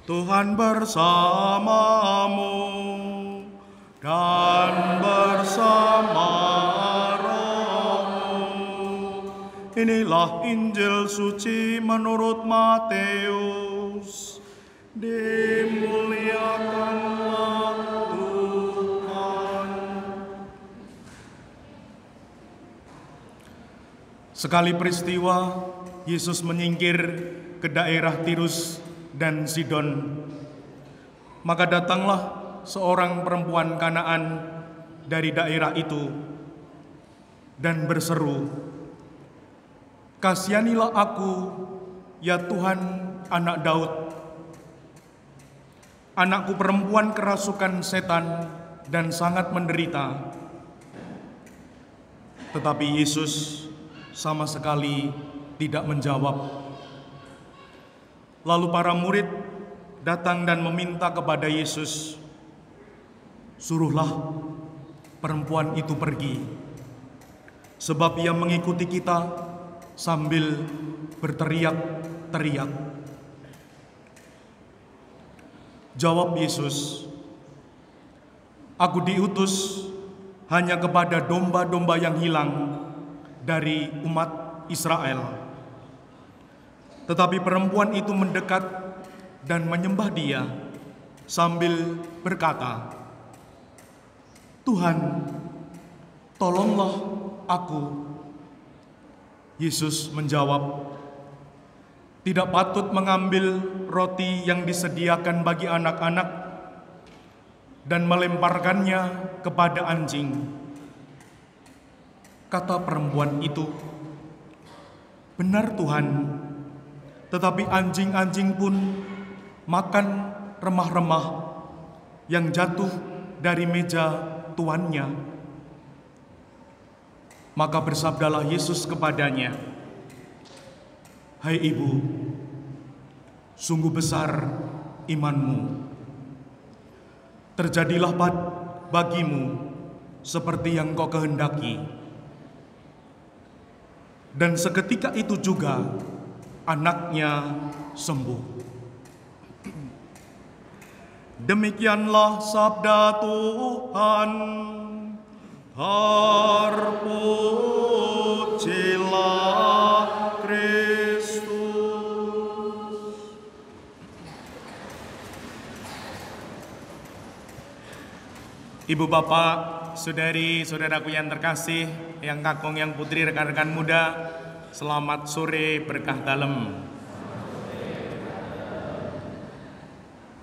Tuhan bersamamu dan bersama rohmu. Inilah Injil suci menurut Matius. Dimuliakanlah Tuhan. Sekali peristiwa, Yesus menyingkir ke daerah Tirus dan Sidon. Maka datanglah seorang perempuan Kanaan dari daerah itu dan berseru, "Kasihanilah aku, ya Tuhan, anak Daud. Anakku perempuan kerasukan setan dan sangat menderita." Tetapi Yesus sama sekali tidak menjawab. Lalu para murid datang dan meminta kepada Yesus, "Suruhlah perempuan itu pergi, sebab ia mengikuti kita sambil berteriak-teriak." Jawab Yesus, "Aku diutus hanya kepada domba-domba yang hilang dari umat Israel." Tetapi perempuan itu mendekat dan menyembah Dia sambil berkata, "Tuhan, tolonglah aku." Yesus menjawab, "Tidak patut mengambil roti yang disediakan bagi anak-anak dan melemparkannya kepada anjing." Kata perempuan itu, "Benar Tuhan, tetapi anjing-anjing pun makan remah-remah yang jatuh dari meja tuannya." Maka bersabdalah Yesus kepadanya, "Hai ibu, sungguh besar imanmu. Terjadilah bagimu seperti yang kau kehendaki." Dan seketika itu juga anaknya sembuh. Demikianlah sabda Tuhan. Terpujilah Kristus. Ibu bapak, saudari-saudaraku yang terkasih, yang kakung, yang putri, rekan-rekan muda, selamat sore berkah dalem.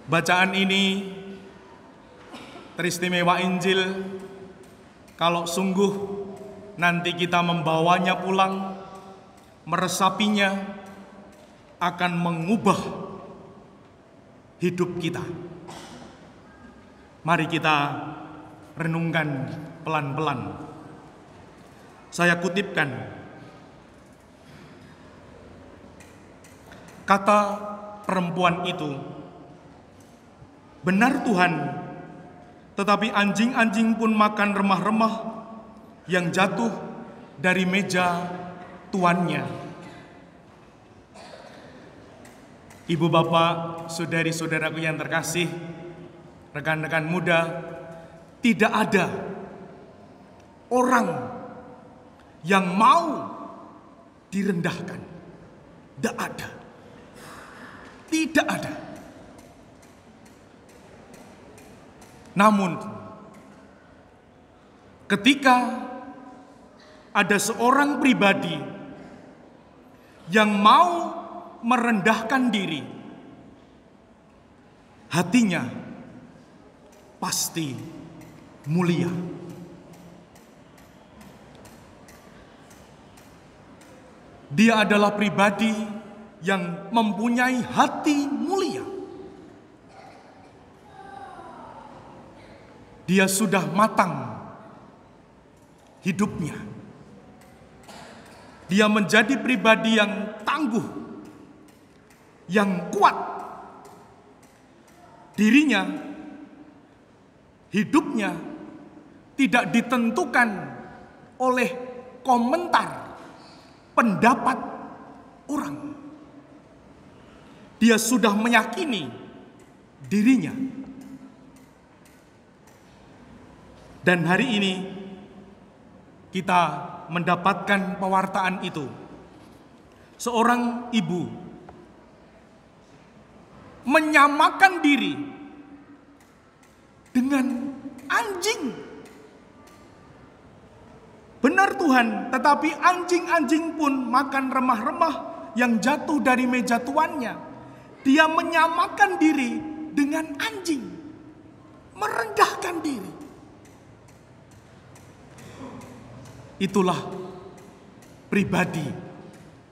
Bacaan ini teristimewa Injil. Kalau sungguh nanti kita membawanya pulang, meresapinya, akan mengubah hidup kita. Mari kita renungkan pelan-pelan. Saya kutipkan kata perempuan itu, "Benar Tuhan, tetapi anjing-anjing pun makan remah-remah yang jatuh dari meja tuannya." Ibu bapak, saudari-saudaraku yang terkasih, rekan-rekan muda, tidak ada orang yang mau direndahkan. Tidak ada. Tidak ada. Namun, ketika ada seorang pribadi yang mau merendahkan diri, hatinya pasti mulia. Dia adalah pribadi yang mempunyai hati mulia. Dia sudah matang hidupnya. Dia menjadi pribadi yang tangguh, yang kuat. Dirinya, hidupnya tidak ditentukan oleh komentar, pendapat orang. Dia sudah meyakini dirinya. Dan hari ini kita mendapatkan pewartaan itu. Seorang ibu menyamakan diri dengan anjing. Benar Tuhan, tetapi anjing-anjing pun makan remah-remah yang jatuh dari meja tuannya. Dia menyamakan diri dengan anjing, merendahkan diri. Itulah pribadi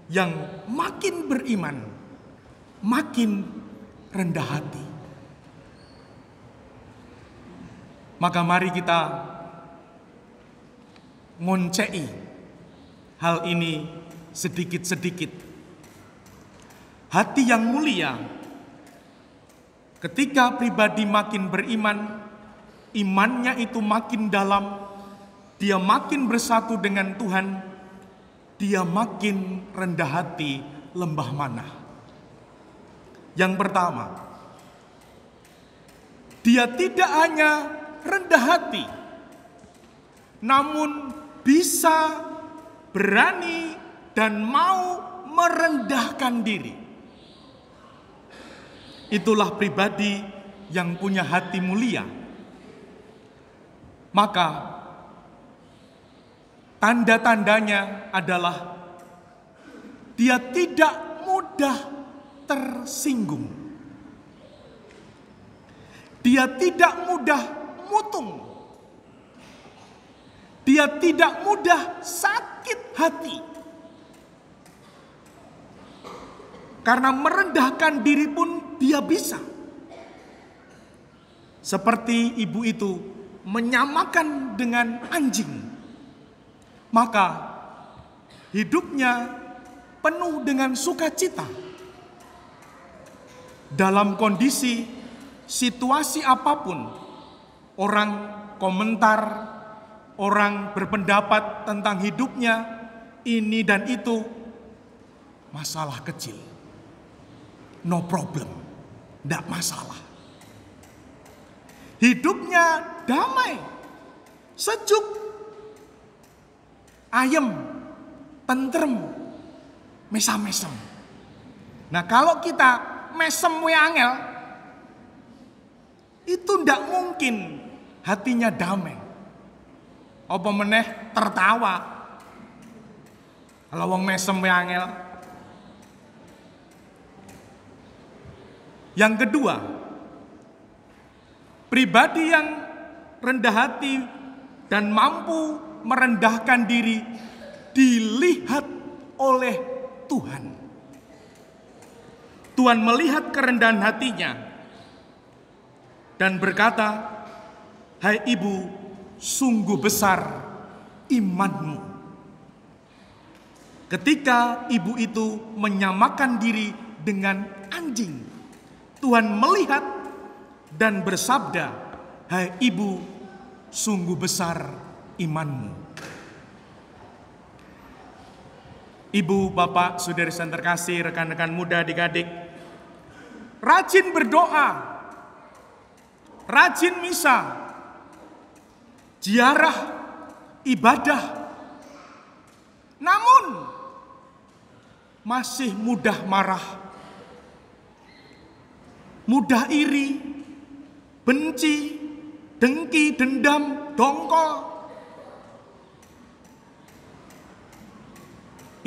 yang makin beriman, makin rendah hati. Maka mari kita ngoncei hal ini sedikit-sedikit. Hati yang mulia, ketika pribadi makin beriman, imannya itu makin dalam, dia makin bersatu dengan Tuhan, dia makin rendah hati, lembah mana. Yang pertama, dia tidak hanya rendah hati, namun bisa berani dan mau merendahkan diri. Itulah pribadi yang punya hati mulia. Maka tanda-tandanya adalah dia tidak mudah tersinggung. Dia tidak mudah mutung. Dia tidak mudah sakit hati. Karena merendahkan diri pun dia bisa. Seperti ibu itu menyamakan dengan anjing. Maka hidupnya penuh dengan sukacita. Dalam kondisi situasi apapun, orang komentar, orang berpendapat tentang hidupnya, ini dan itu, masalah kecil. No problem, tidak masalah. Hidupnya damai, sejuk, ayem, tentrem, mesam-mesem. Nah kalau kita mesem angel, itu tidak mungkin hatinya damai. Apa meneh tertawa. Kalau wong mesem angel. Yang kedua, pribadi yang rendah hati dan mampu merendahkan diri dilihat oleh Tuhan. Tuhan melihat kerendahan hatinya dan berkata, "Hai ibu, sungguh besar imanmu." Ketika ibu itu menyamakan diri dengan anjing, Tuhan melihat dan bersabda, "Hai ibu, sungguh besar imanmu." Ibu, bapak, saudara yang terkasih, rekan-rekan muda, adik-adik, rajin berdoa, rajin misa, ziarah, ibadah, namun masih mudah marah, mudah iri, benci, dengki, dendam, dongkol.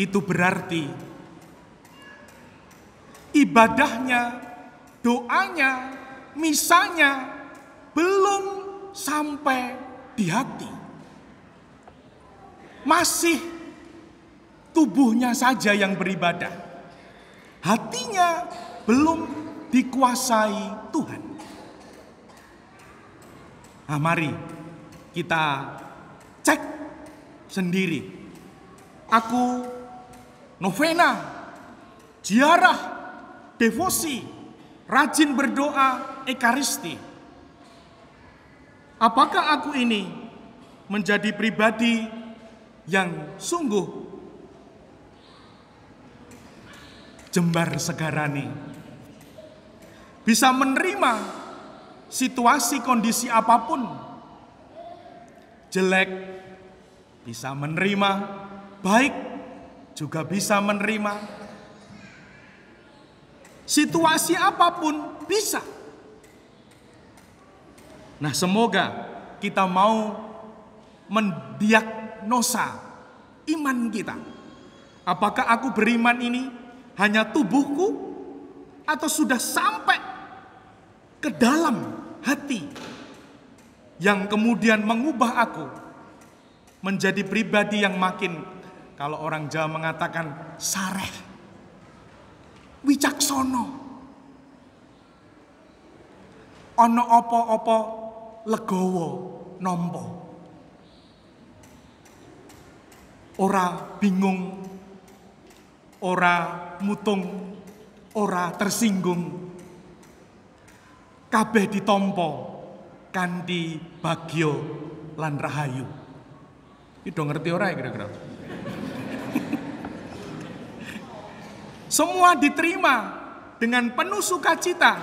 Itu berarti ibadahnya, doanya, misanya belum sampai di hati. Masih tubuhnya saja yang beribadah. Hatinya belum dikuasai Tuhan. Nah, mari kita cek sendiri. Aku novena, ziarah, devosi, rajin berdoa, ekaristi. Apakah aku ini menjadi pribadi yang sungguh jembar segarani? bisa menerima situasi kondisi apapun. Jelek bisa menerima, baik juga bisa menerima. Situasi apapun bisa. Nah, semoga kita mau mendiagnosa iman kita. Apakah aku beriman ini hanya tubuhku atau sudah sampai ke dalam hati yang kemudian mengubah aku menjadi pribadi yang makin, kalau orang Jawa mengatakan, sareh, wicaksono, ono opo-opo legowo nompo, ora bingung, ora mutung, ora tersinggung, kabeh ditompo kanthi bagyo lan rahayu. Itu ngerti ora ya kira-kira? Semua diterima dengan penuh sukacita.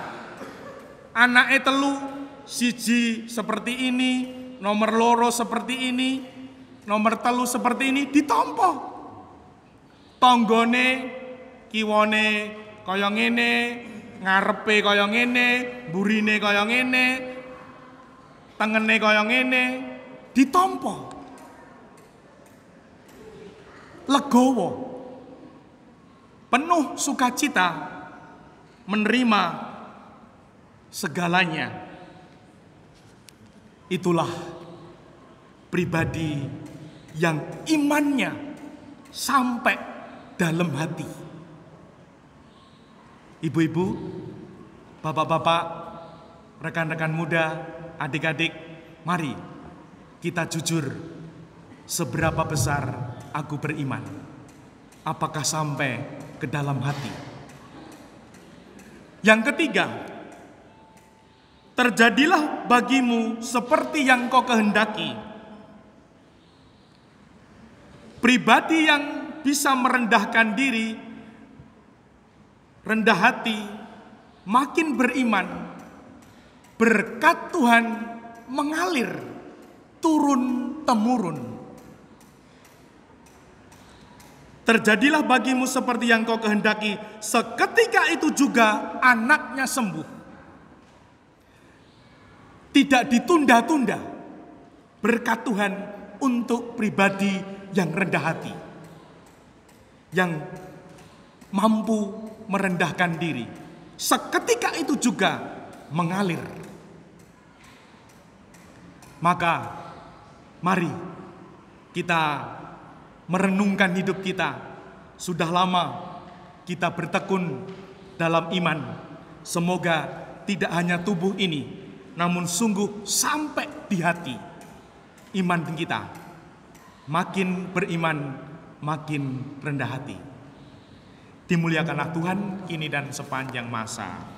Anake telu, siji seperti ini, nomor loro seperti ini, nomor telu seperti ini, ditompo. Tonggone, kiwone kaya ngene, ngarepe kaya ngene, burine kaya ngene, tengene kaya ngene, ditompo. Legowo, penuh sukacita menerima segalanya. Itulah pribadi yang imannya sampai dalam hati. Ibu-ibu, bapak-bapak, rekan-rekan muda, adik-adik, mari kita jujur, seberapa besar aku beriman. Apakah sampai ke dalam hati? Yang ketiga, terjadilah bagimu seperti yang kau kehendaki. Pribadi yang bisa merendahkan diri, rendah hati, makin beriman, berkat Tuhan mengalir turun-temurun. Terjadilah bagimu seperti yang kau kehendaki. Seketika itu juga anaknya sembuh. Tidak ditunda-tunda berkat Tuhan untuk pribadi yang rendah hati, yang mampu merendahkan diri. Seketika itu juga mengalir. Maka mari kita merenungkan hidup kita. Sudah lama kita bertekun dalam iman. Semoga tidak hanya tubuh ini, namun sungguh sampai di hati. Iman kita makin beriman, makin rendah hati. Dimuliakanlah Tuhan kini dan sepanjang masa.